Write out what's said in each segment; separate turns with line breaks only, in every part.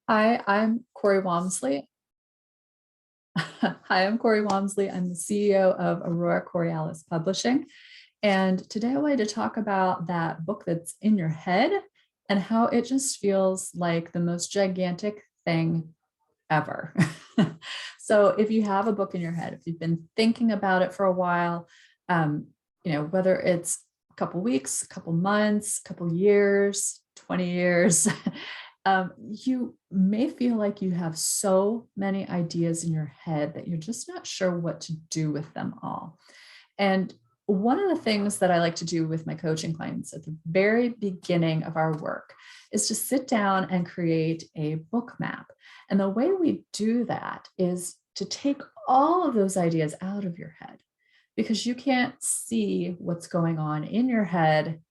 Hi, I'm Corey Walmsley. Hi, I'm Corey Walmsley. I'm the CEO of Aurora Borealis Publishing. And today I wanted to talk about that book that's in your head and how it just feels like the most gigantic thing ever. So if you have a book in your head, if you've been thinking about it for a while, um, whether it's a couple weeks, a couple months, a couple years, 20 years, you may feel like you have so many ideas in your head that you're just not sure what to do with them all. And one of the things that I like to do with my coaching clients at the very beginning of our work is to sit down and create a book map. And the way we do that is to take all of those ideas out of your head because you can't see what's going on in your head.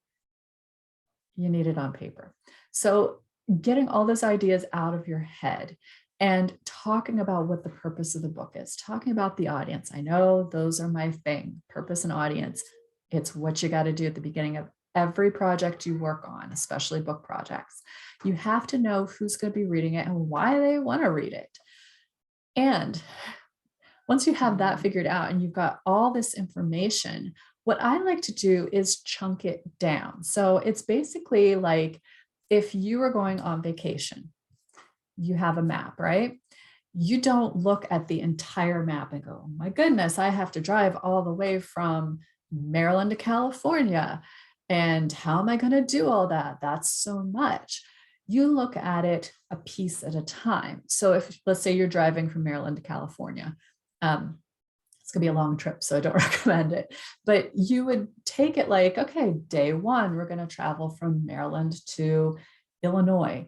You need it on paper. So getting all those ideas out of your head and talking about what the purpose of the book is, talking about the audience. I know those are my thing, purpose and audience. It's what you got to do at the beginning of every project you work on, especially book projects. You have to know who's going to be reading it and why they want to read it. And once you have that figured out and you've got all this information, what I like to do is chunk it down. So it's basically like if you were going on vacation, you have a map, right? You don't look at the entire map and go, oh my goodness, I have to drive all the way from Maryland to California. And how am I going to do all that? That's so much. You look at it a piece at a time. So if, let's say you're driving from Maryland to California, it's gonna be a long trip, so I don't recommend it. But you would take it like, okay, day one, we're gonna travel from Maryland to Illinois.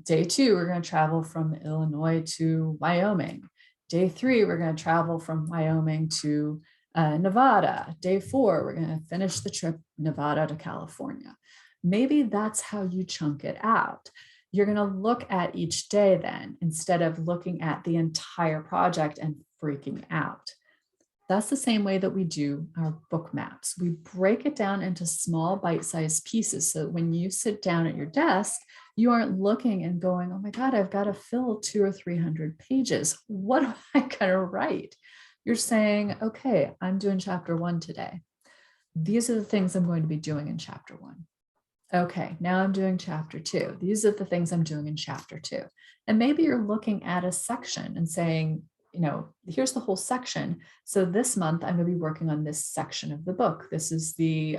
Day two, we're gonna travel from Illinois to Wyoming. Day three, we're gonna travel from Wyoming to Nevada. Day four, we're gonna finish the trip Nevada to California. Maybe that's how you chunk it out. You're going to look at each day then instead of looking at the entire project and freaking out. That's the same way that we do our book maps. We break it down into small bite-sized pieces so that when you sit down at your desk, you aren't looking and going, oh my God, I've got to fill 200 or 300 pages. What am I going to write? You're saying, okay, I'm doing chapter 1 today. These are the things I'm going to be doing in chapter 1. Okay, now I'm doing chapter 2. These are the things I'm doing in chapter 2. And maybe you're looking at a section and saying, here's the whole section. So this month I'm going to be working on this section of the book. This is the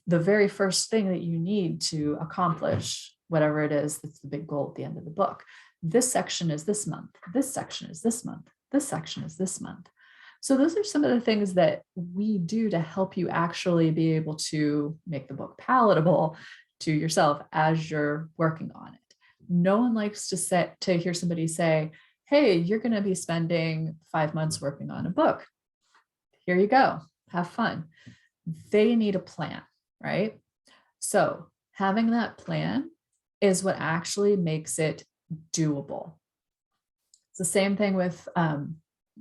very first thing that you need to accomplish whatever it is that's the big goal at the end of the book. This section is this month. This section is this month. This section is this month. So those are some of the things that we do to help you actually be able to make the book palatable to yourself as you're working on it. No one likes to hear somebody say, hey, you're going to be spending 5 months working on a book. Here you go. Have fun. They need a plan, right? So having that plan is what actually makes it doable. It's the same thing with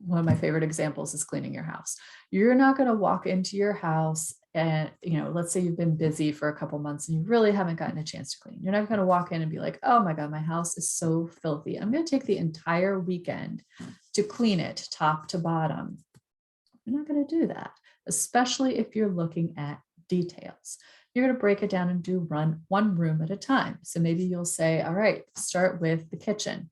one of my favorite examples is cleaning your house. You're not going to walk into your house and, let's say you've been busy for a couple months and you really haven't gotten a chance to clean. You're not going to walk in and be like, oh my God, my house is so filthy. I'm going to take the entire weekend to clean it top to bottom. You're not going to do that, especially if you're looking at details. You're going to break it down and do one room at a time. So maybe you'll say, all right, start with the kitchen.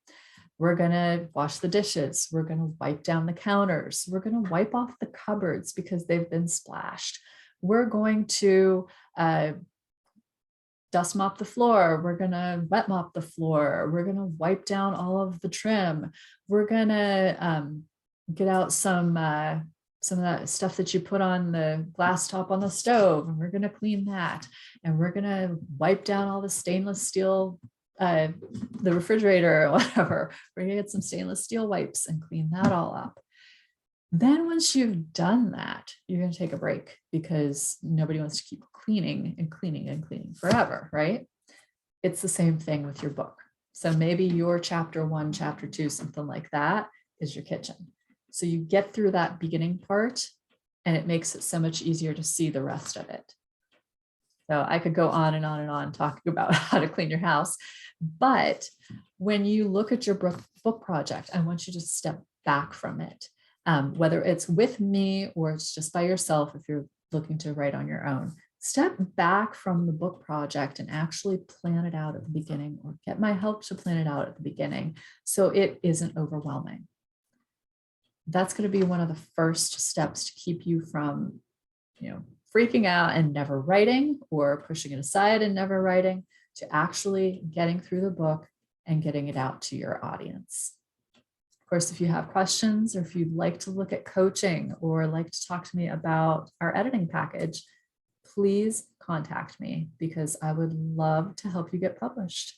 We're going to wash the dishes. We're going to wipe down the counters. We're going to wipe off the cupboards because they've been splashed. We're going to dust mop the floor. We're going to wet mop the floor. We're going to wipe down all of the trim. We're going to get out some of that stuff that you put on the glass top on the stove, and we're going to clean that. And we're going to wipe down all the stainless steel the refrigerator or whatever. We're gonna get some stainless steel wipes and clean that all up. Then once you've done that, you're going to take a break because nobody wants to keep cleaning and cleaning and cleaning forever, right? It's the same thing with your book. So maybe your chapter 1, chapter 2, something like that is your kitchen. So you get through that beginning part and it makes it so much easier to see the rest of it. So I could go on and on and on talking about how to clean your house. But when you look at your book project, I want you to step back from it, whether it's with me or it's just by yourself if you're looking to write on your own. Step back from the book project and actually plan it out at the beginning, or get my help to plan it out at the beginning so it isn't overwhelming. That's going to be one of the first steps to keep you from, freaking out and never writing, or pushing it aside and never writing, to actually getting through the book and getting it out to your audience. Of course, if you have questions, or if you'd like to look at coaching or like to talk to me about our editing package, please contact me, because I would love to help you get published.